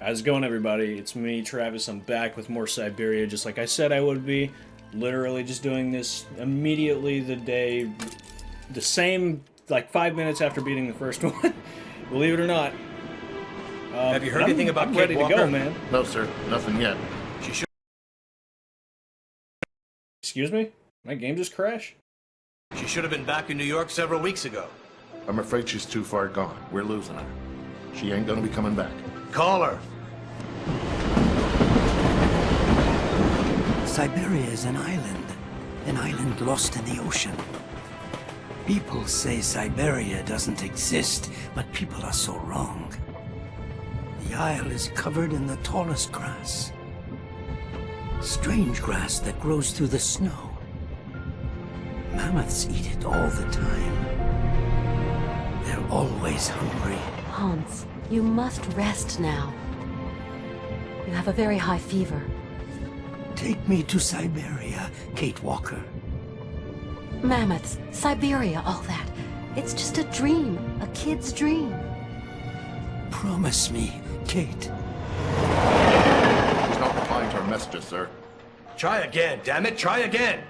How's it going, everybody? It's me, Travis. I'm back with more Syberia, just like I said I would be. Literally just doing this immediately the same, like 5 minutes after beating the first one. Believe it or not. Have you heard anything about I'm Kate ready to Walker? go, man. No, sir. Nothing yet. She should Excuse me? My game just crashed? she should have been back in New York several weeks ago. I'm afraid she's too far gone. We're losing her. She ain't gonna be coming back. Call her. Syberia is an island lost in the ocean. People say Syberia doesn't exist, but people are so wrong. The isle is covered in the tallest grass. Strange grass that grows through the snow. Mammoths eat it all the time. They're always hungry. Hans, you must rest now. You have a very high fever. Take me to Syberia, Kate Walker. Mammoths, Siberia, all that. It's just a dream, a kid's dream. Promise me, Kate. She's not replying to our messages, sir. Try again, damn it, try again.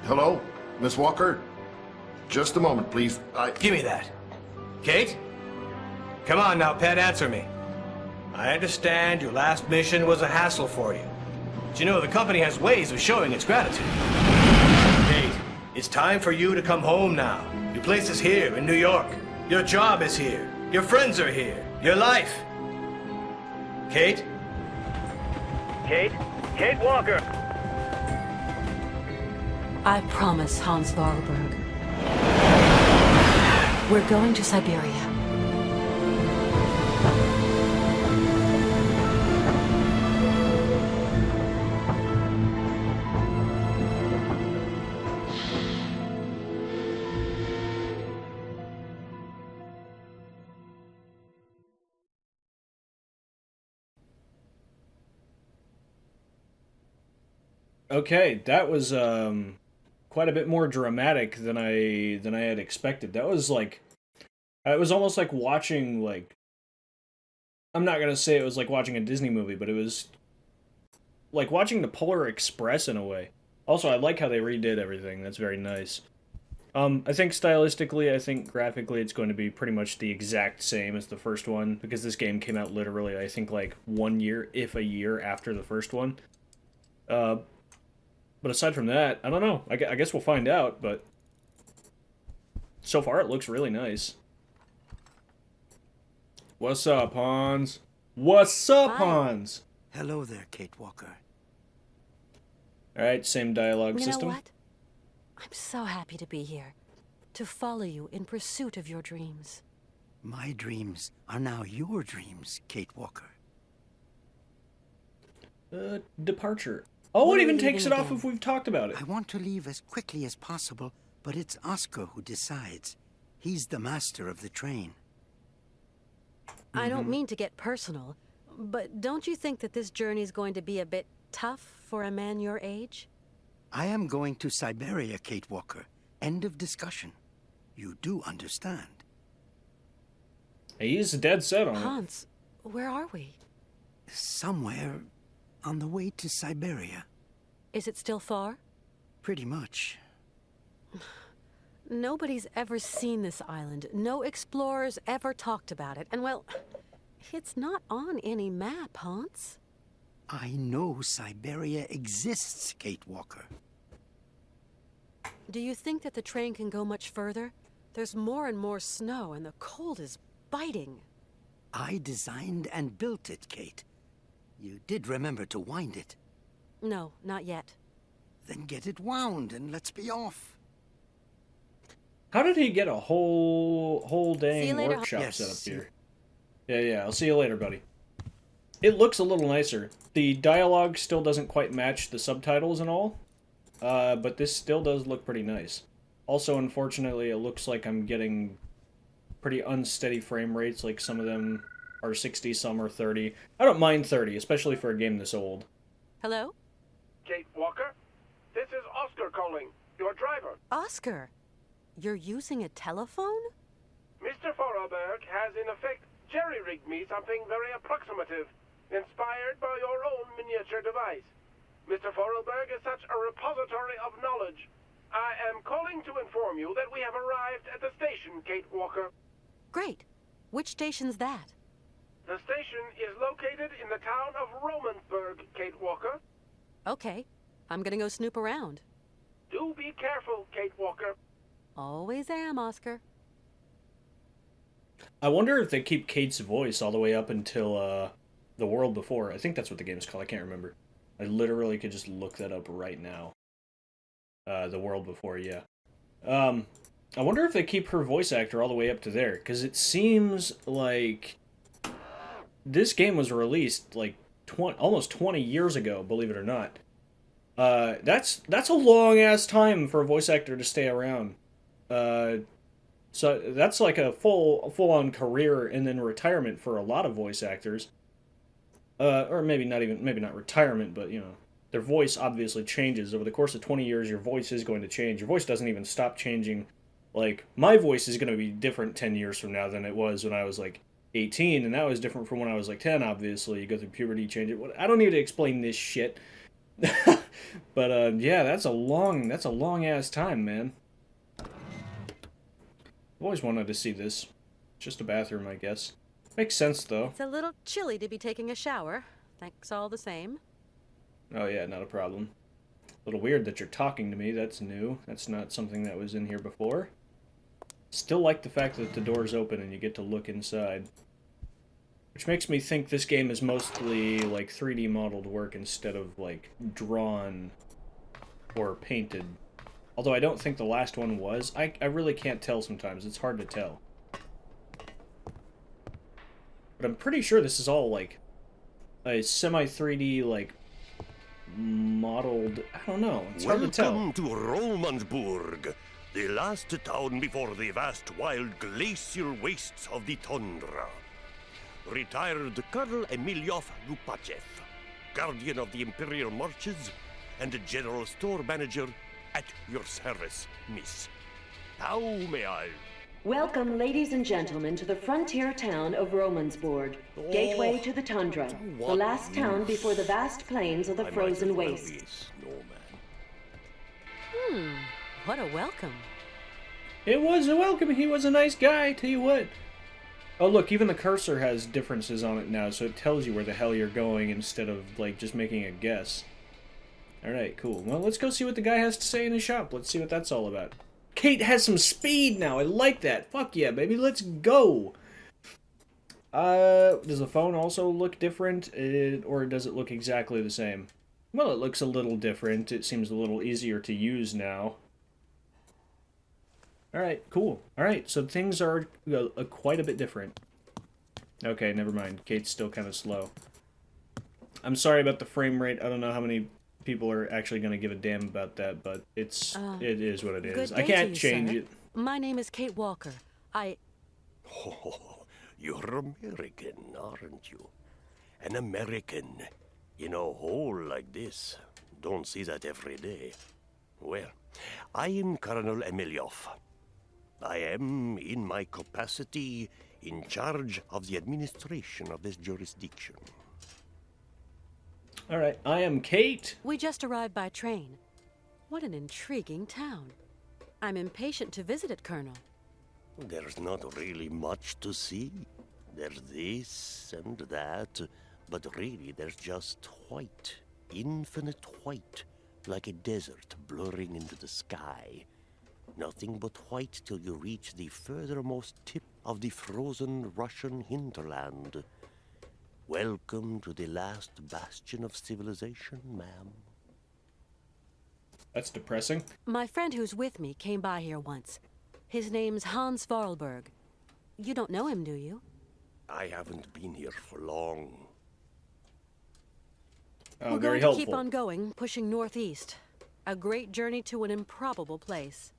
Hello? Miss Walker? Just a moment, please. Give me that. Kate? Come on now, pet, answer me. I understand your last mission was a hassle for you. But you know, the company has ways of showing its gratitude. Kate, it's time for you to come home now. Your place is here in New York. Your job is here. Your friends are here. Your life. Kate? Kate? Kate Walker! I promise, Hans Varlberg. We're going to Siberia. Okay, that was quite a bit more dramatic than I had expected. That was like it was almost like watching like I'm not gonna say it was like watching a Disney movie, but it was like watching the Polar Express in a way. Also, I like how they redid everything. That's very nice. I think stylistically, I think graphically, it's going to be pretty much the exact same as the first one because this game came out literally, I think, like 1 year, if a year after the first one. But aside from that, I don't know. I guess we'll find out, but so far it looks really nice. What's up, Hans? What's up, Hi. Hans? Hello there, Kate Walker. Alright, same dialogue You system. know what? I'm so happy to be here. To follow you in pursuit of your dreams. My dreams are now your dreams, Kate Walker. Departure. Oh, We're it even leaving takes it off again. if we've talked about it. I want to leave as quickly as possible, but it's Oscar who decides. He's the master of the train. I don't mean to get personal, but don't you think that this journey is going to be a bit tough for a man your age? I am going to Siberia, Kate Walker. End of discussion. You do understand. He's dead set on it. Hans, where are we? Somewhere on the way to Siberia. Is it still far? Pretty much. Nobody's ever seen this island. No explorers ever talked about it. And well, it's not on any map, Hans. I know Siberia exists, Kate Walker. Do you think that the train can go much further? There's more and more snow, and the cold is biting. I designed and built it, Kate. You did remember to wind it. No, not yet. Then get it wound and let's be off. How did he get a whole See you dang later, workshop Yes. set up here? Yeah, I'll see you later, buddy. It looks a little nicer. The dialogue still doesn't quite match the subtitles and all, but this still does look pretty nice. Also, unfortunately, it looks like I'm getting pretty unsteady frame rates, like some of them are 60, some are 30. I don't mind 30, especially for a game this old. Hello? Kate Walker? This is Oscar calling, your driver. Oscar, you're using a telephone? Mr. Forelberg has in effect jerry-rigged me something very approximative, inspired by your own miniature device. Mr. Forelberg is such a repository of knowledge. I am calling to inform you that we have arrived at the station, Kate Walker. Great. Which station's that? The station is located in the town of Romansburg, Kate Walker. Okay. I'm gonna go snoop around. Do be careful, Kate Walker. Always am, Oscar. I wonder if they keep Kate's voice all the way up until the world before. I think that's what the game is called. I can't remember. I literally could just look that up right now. The world before, yeah. I wonder if they keep her voice actor all the way up to there, because it seems like this game was released like almost 20 years ago, believe it or not. That's a long ass time for a voice actor to stay around. So that's like a full on career and then retirement for a lot of voice actors. Or maybe not retirement, but you know, their voice obviously changes over the course of 20 years. Your voice is going to change. Your voice doesn't even stop changing. Like my voice is going to be different 10 years from now than it was when I was like 18, and that was different from when I was like 10. Obviously, you go through puberty, change it. I don't need to explain this shit. But yeah, that's a long ass time, man. I've always wanted to see this. Just a bathroom, I guess. Makes sense though. It's a little chilly to be taking a shower. Thanks all the same. Oh yeah, not a problem. A little weird that you're talking to me. That's new. That's not something that was in here before. Still like the fact that the door's open and you get to look inside. Which makes me think this game is mostly like 3D modeled work instead of like drawn or painted. Although I don't think the last one was. I really can't tell sometimes. It's hard to tell. But I'm pretty sure this is all like a semi-3D like modeled. I don't know. It's hard to tell. Welcome to Romansburg, the last town before the vast wild glacial wastes of the tundra. Retired Colonel Emilyov Yupachev, guardian of the Imperial Marches, and general store manager at your service, miss. How may I? Welcome, ladies and gentlemen, to the frontier town of Romansburg, gateway to the tundra, the last town before the vast plains of the frozen waste. What a welcome. It was a welcome. He was a nice guy, tell you what. Oh, look, even the cursor has differences on it now, so it tells you where the hell you're going instead of, like, just making a guess. Alright, cool. Well, let's go see what the guy has to say in his shop. Let's see what that's all about. Kate has some speed now. I like that. Fuck yeah, baby. Let's go. Does the phone also look different, or does it look exactly the same? Well, it looks a little different. It seems a little easier to use now. Alright, cool. Alright, so things are quite a bit different. Okay, never mind. Kate's still kind of slow. I'm sorry about the frame rate. I don't know how many people are actually going to give a damn about that, but it is what it is. I can't change it. My name is Kate Walker. Oh, you're American, aren't you? An American in a hole like this. Don't see that every day. Well, I am Colonel Emilyov. I am, in my capacity, in charge of the administration of this jurisdiction. Alright, I am Kate. We just arrived by train. What an intriguing town. I'm impatient to visit it, Colonel. There's not really much to see. There's this and that, but really there's just white, infinite white, like a desert blurring into the sky. Nothing but white till you reach the furthermost tip of the frozen Russian hinterland. Welcome to the last bastion of civilization, ma'am. That's depressing. My friend who's with me came by here once. His name's Hans Vorarlberg. You don't know him, do you? I haven't been here for long. Oh, We're very going to helpful. keep on going, pushing northeast. A great journey to an improbable place.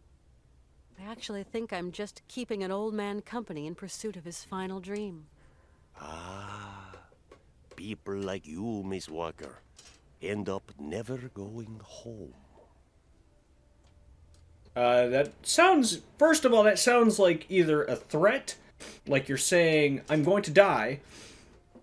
I actually think I'm just keeping an old man company in pursuit of his final dream. Ah, people like you, Miss Walker, end up never going home. That sounds, first of all, that sounds like either a threat like you're saying, I'm going to die.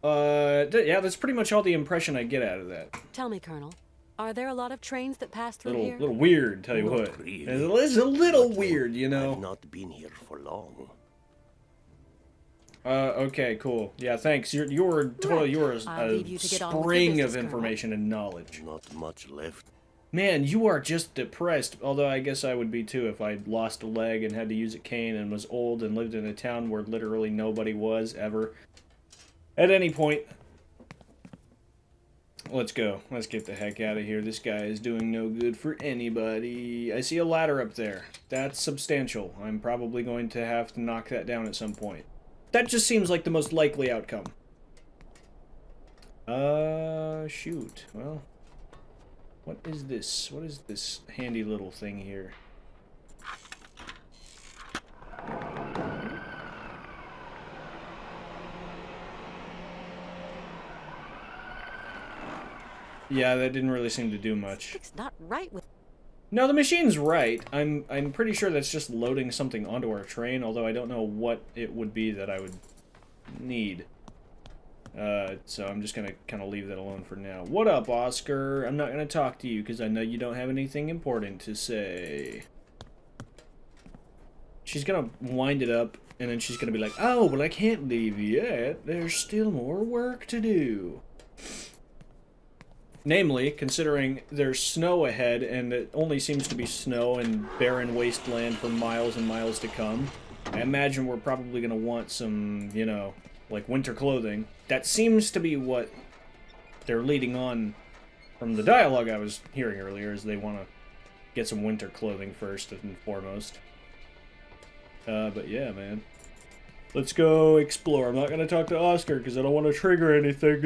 Yeah, that's pretty much all the impression I get out of that. Tell me, Colonel, are there a lot of trains that pass through here? Little weird, tell you Not what. really. It's a little weird, you know. I've not been here for long. Okay, cool. Yeah, thanks. You're totally I'll a leave you to get on with your spring business, of Colonel. information and knowledge. Not much left. Man, you are just depressed. Although I guess I would be too if I lost a leg and had to use a cane and was old and lived in a town where literally nobody was ever. At any point. Let's go. Let's get the heck out of here. This guy is doing no good for anybody. I see a ladder up there. That's substantial. I'm probably going to have to knock that down at some point. That just seems like the most likely outcome. Shoot. Well, what is this? What is this handy little thing here? Yeah, that didn't really seem to do much. It's not right with... No, the machine's right. I'm pretty sure that's just loading something onto our train, although I don't know what it would be that I would need. So I'm just gonna kind of leave that alone for now. What up, Oscar? I'm not gonna talk to you because I know you don't have anything important to say. She's gonna wind it up, and then she's gonna be like, "Oh, well, I can't leave yet. There's still more work to do." Namely, considering there's snow ahead, and it only seems to be snow and barren wasteland for miles and miles to come, I imagine we're probably going to want some, you know, like winter clothing. That seems to be what they're leading on from the dialogue I was hearing earlier, is they want to get some winter clothing first and foremost. But yeah, man. Let's go explore. I'm not going to talk to Oscar because I don't want to trigger anything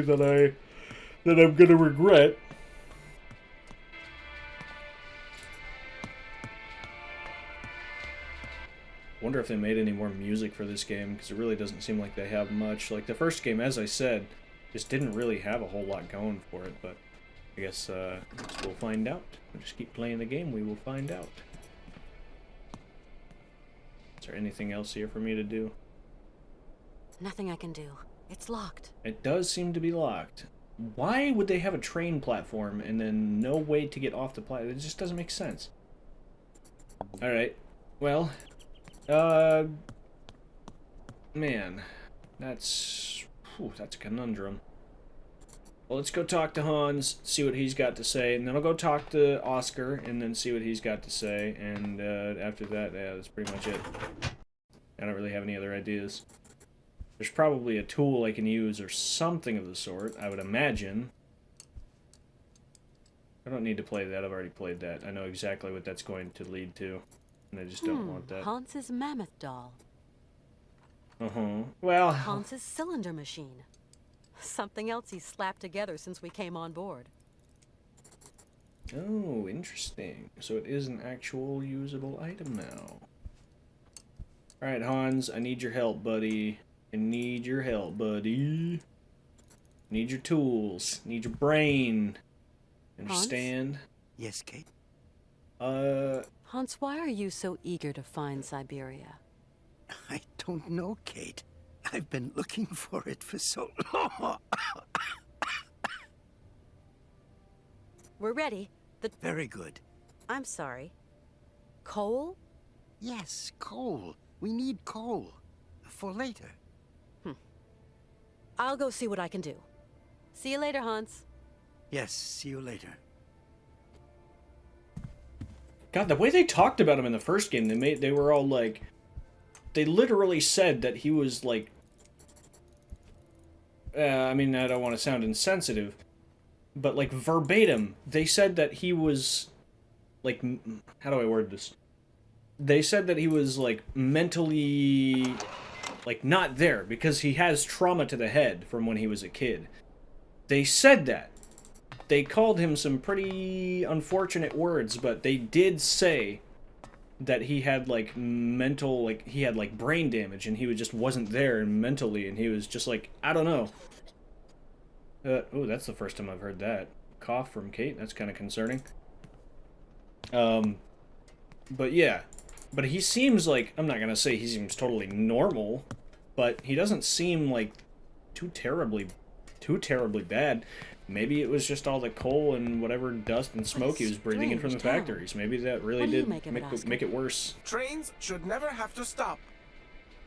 that I'm gonna regret. Wonder if they made any more music for this game, because it really doesn't seem like they have much. Like the first game, as I said, just didn't really have a whole lot going for it, but I guess we'll find out. We'll just keep playing the game, we will find out. Is there anything else here for me to do? Nothing I can do. It's locked. It does seem to be locked. Why would they have a train platform and then no way to get off the platform? It just doesn't make sense. Alright. Well, man, that's a conundrum. Well, let's go talk to Hans, see what he's got to say, and then I'll go talk to Oscar and then see what he's got to say, and after that, yeah, that's pretty much it. I don't really have any other ideas. There's probably a tool I can use or something of the sort, I would imagine. I don't need to play that, I've already played that. I know exactly what that's going to lead to, and I just don't want that. Hans's mammoth doll. Well... Hans's cylinder machine. Something else he's slapped together since we came on board. Oh, interesting. So it is an actual usable item now. Alright, Hans, I need your help, buddy. I need your help, buddy. Need your tools. Need your brain. Understand? Hans? Yes, Kate? Hans, why are you so eager to find Syberia? I don't know, Kate. I've been looking for it for so long. We're ready. Very good. I'm sorry. Coal? Yes, coal. We need coal. For later. I'll go see what I can do. See you later, Hans. Yes, see you later. God, the way they talked about him in the first game, they were all like... They literally said that he was like... I mean, I don't want to sound insensitive, but like verbatim, they said that he was like... How do I word this? They said that he was like mentally... like, not there, because he has trauma to the head from when he was a kid. They said that. They called him some pretty unfortunate words, but they did say that he had, like, mental, like, he had, like, brain damage, and he just wasn't there mentally, and he was just, like, I don't know. Oh, that's the first time I've heard that. Cough from Kate, that's kind of concerning. But yeah. But he seems like, I'm not gonna say he seems totally normal, but he doesn't seem like too terribly bad. Maybe it was just all the coal and whatever dust and smoke he was breathing in from the strange town. factories. Maybe that really What do you did make of it, Oscar? make it worse. Trains should never have to stop.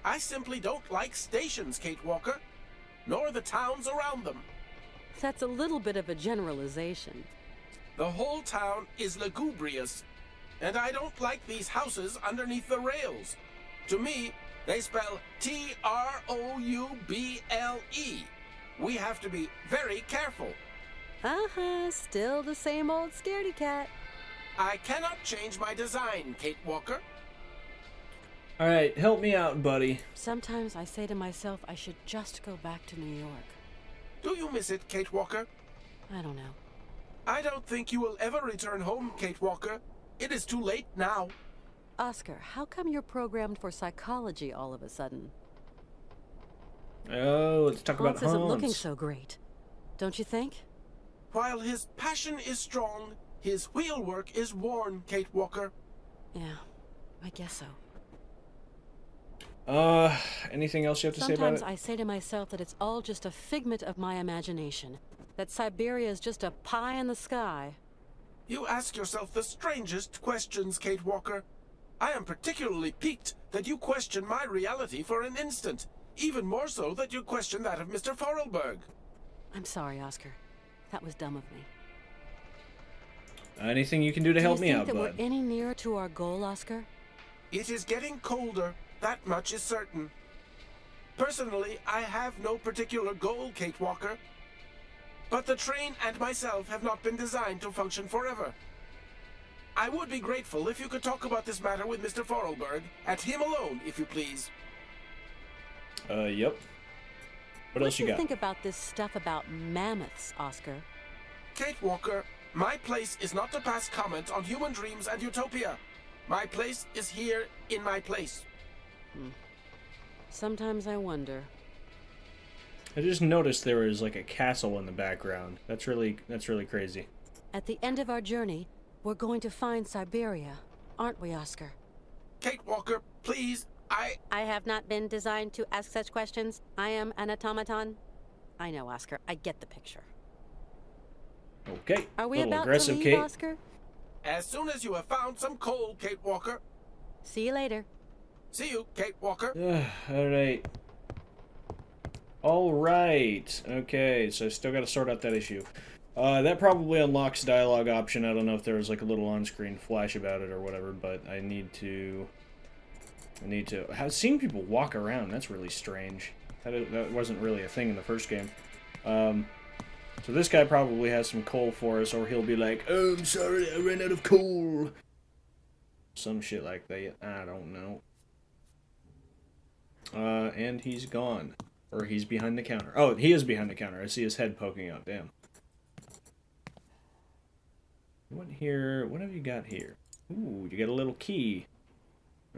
I simply don't like stations, Kate Walker, nor the towns around them. That's a little bit of a generalization. The whole town is lugubrious, and I don't like these houses underneath the rails. To me, they spell T-R-O-U-B-L-E. We have to be very careful. Still the same old scaredy cat. I cannot change my design, Kate Walker. Alright, help me out, buddy. Sometimes I say to myself I should just go back to New York. Do you miss it, Kate Walker? I don't know. I don't think you will ever return home, Kate Walker. It is too late now. Oscar, how come you're programmed for psychology all of a sudden? Oh, let's talk about Hans isn't Hans. looking so great, don't you think? While his passion is strong, his wheelwork is worn, Kate Walker. Yeah, I guess so. Anything else you have to say about Sometimes it? I say to myself that it's all just a figment of my imagination. That Syberia is just a pie in the sky. You ask yourself the strangest questions, Kate Walker. I am particularly piqued that you question my reality for an instant. Even more so that you question that of Mr. Forelberg. I'm sorry, Oscar. That was dumb of me. Anything you can do to help me out, Do you think that bud? we're any nearer to our goal, Oscar? It is getting colder, that much is certain. Personally, I have no particular goal, Kate Walker. But the train and myself have not been designed to function forever. I would be grateful if you could talk about this matter with Mr. Forelberg, at him alone, if you please. Yep. What else you do got? think about this stuff about mammoths, Oscar? Kate Walker, my place is not to pass comment on human dreams and utopia. My place is here in my place. Sometimes I wonder. I just noticed there was like a castle in the background. That's really crazy. At the end of our journey, we're going to find Syberia, aren't we, Oscar? Kate Walker, please, I have not been designed to ask such questions. I am an automaton. I know, Oscar. I get the picture. Okay. Are we Little about aggressive, to leave, Kate. Oscar? as soon as you have found some coal, Kate Walker. See you later. See you, Kate Walker. Alright. Alright. Okay, so I still gotta sort out that issue. That probably unlocks dialogue option. I don't know if there was like a little on-screen flash about it or whatever, but I need to... Seeing people walk around, that's really strange. That wasn't really a thing in the first game. So this guy probably has some coal for us, or he'll be like, "Oh, I'm sorry, I ran out of coal." Some shit like that. I don't know. And he's gone. Or he's behind the counter. Oh, he is behind the counter. I see his head poking out. Damn. What here? What have you got here? Ooh, you got a little key.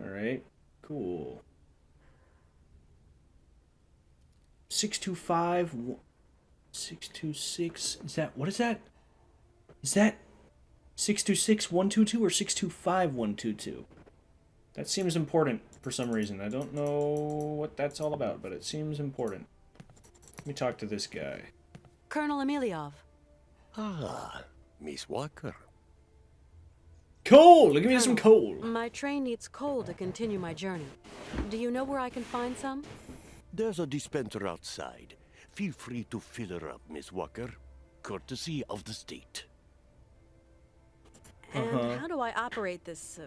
Alright. Cool. 625... 626... Is that... What is that? Is that 626-122 or 625-122? That seems important for some reason. I don't know what that's all about, but it seems important. Let me talk to this guy. Colonel Emiliov. Ah, Miss Walker. Coal! Give me some coal! My train needs coal to continue my journey. Do you know where I can find some? There's a dispenser outside. Feel free to fill her up, Miss Walker. Courtesy of the state. And how do I operate this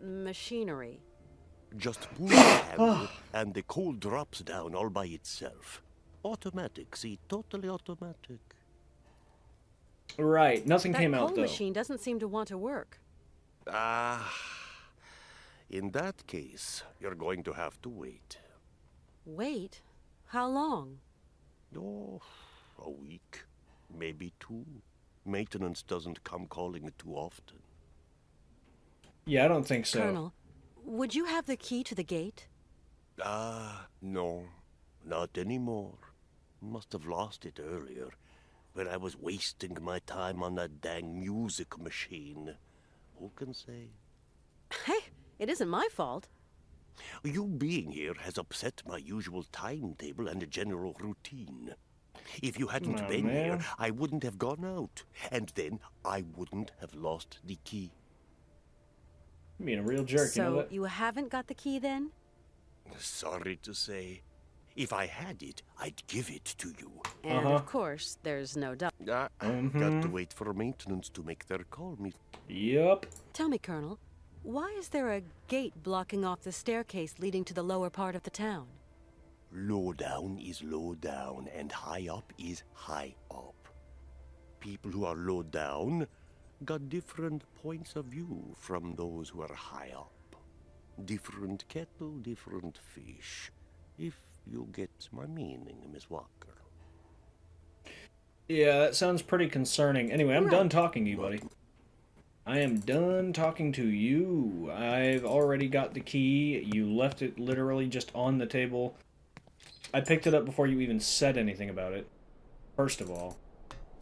machinery? Just pull the handle and the coal drops down all by itself. Automatic, see, totally automatic. Right, nothing came out, That though. coal machine doesn't seem to want to work. In that case, you're going to have to wait. Wait? How long? Oh, a week, maybe 2. Maintenance doesn't come calling too often. Yeah, I don't think so. Colonel, would you have the key to the gate? No, not anymore. Must have lost it earlier, when I was wasting my time on that dang music machine. Who can say? Hey, it isn't my fault. You being here has upset my usual timetable and general routine. If you hadn't Aw, been here, man. I wouldn't have gone out, and then I wouldn't have lost the key. I'm being a real jerk, you know So that? you haven't got the key then? Sorry to say, if I had it, I'd give it to you. And of course, there's no doubt. Got to wait for maintenance to make their call. Yup. Tell me, Colonel, why is there a gate blocking off the staircase leading to the lower part of the town? Low down is low down, and high up is high up. People who are low down got different points of view from those who are high up. Different kettle, different fish. If you get my meaning, Miss Walker. Yeah, that sounds pretty concerning. Anyway, I'm done Right. talking to you, buddy. I am done talking to you. I've already got the key. You left it literally just on the table. I picked it up before you even said anything about it. First of all,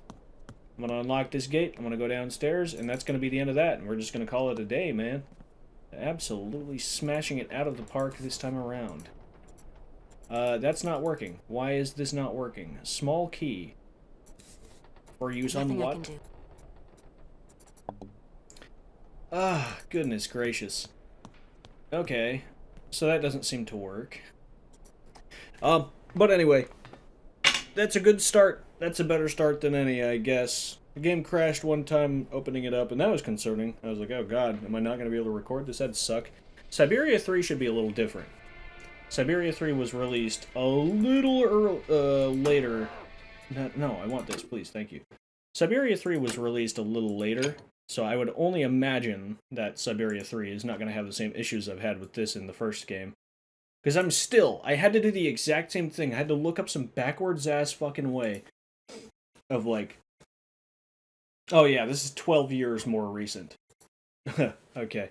I'm gonna unlock this gate. I'm gonna go downstairs, and that's gonna be the end of that. And we're just gonna call it a day, man. Absolutely smashing it out of the park this time around. That's not working. Why is this not working? Small key. For use on Nothing I what? can do. Ah, goodness gracious. Okay, so that doesn't seem to work. But anyway, that's a good start. That's a better start than any, I guess. The game crashed one time opening it up, and that was concerning. I was like, oh god, am I not going to be able to record this? That'd suck. Syberia 3 should be a little different. Syberia 3 was released a little later. No, I want this, please, thank you. Syberia 3 was released a little later, so I would only imagine that Syberia 3 is not going to have the same issues I've had with this in the first game. Because I had to do the exact same thing. I had to look up some backwards ass fucking way of like, oh yeah, this is 12 years more recent. Okay.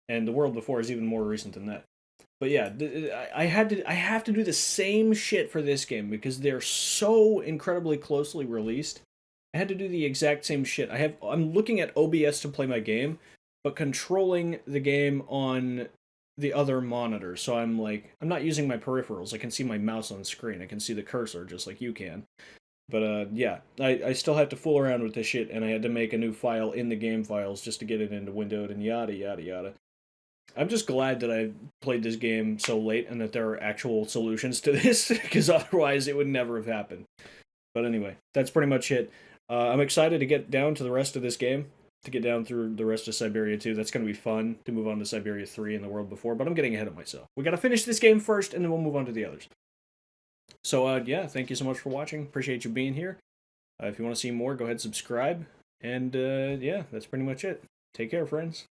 And the world before is even more recent than that. But yeah, I have to do the same shit for this game because they're so incredibly closely released. I had to do the exact same shit. I'm looking at OBS to play my game, but controlling the game on the other monitor. So I'm not using my peripherals. I can see my mouse on screen. I can see the cursor just like you can. But yeah, I still have to fool around with this shit, and I had to make a new file in the game files just to get it into Windowed and yada yada yada. I'm just glad that I played this game so late and that there are actual solutions to this, because otherwise it would never have happened. But anyway, that's pretty much it. I'm excited to get down to the rest of this game, to get down through the rest of Syberia 2. That's going to be fun to move on to Syberia 3 and the world before, but I'm getting ahead of myself. We got to finish this game first, and then we'll move on to the others. So, yeah, thank you so much for watching. Appreciate you being here. If you want to see more, go ahead and subscribe. And, yeah, that's pretty much it. Take care, friends.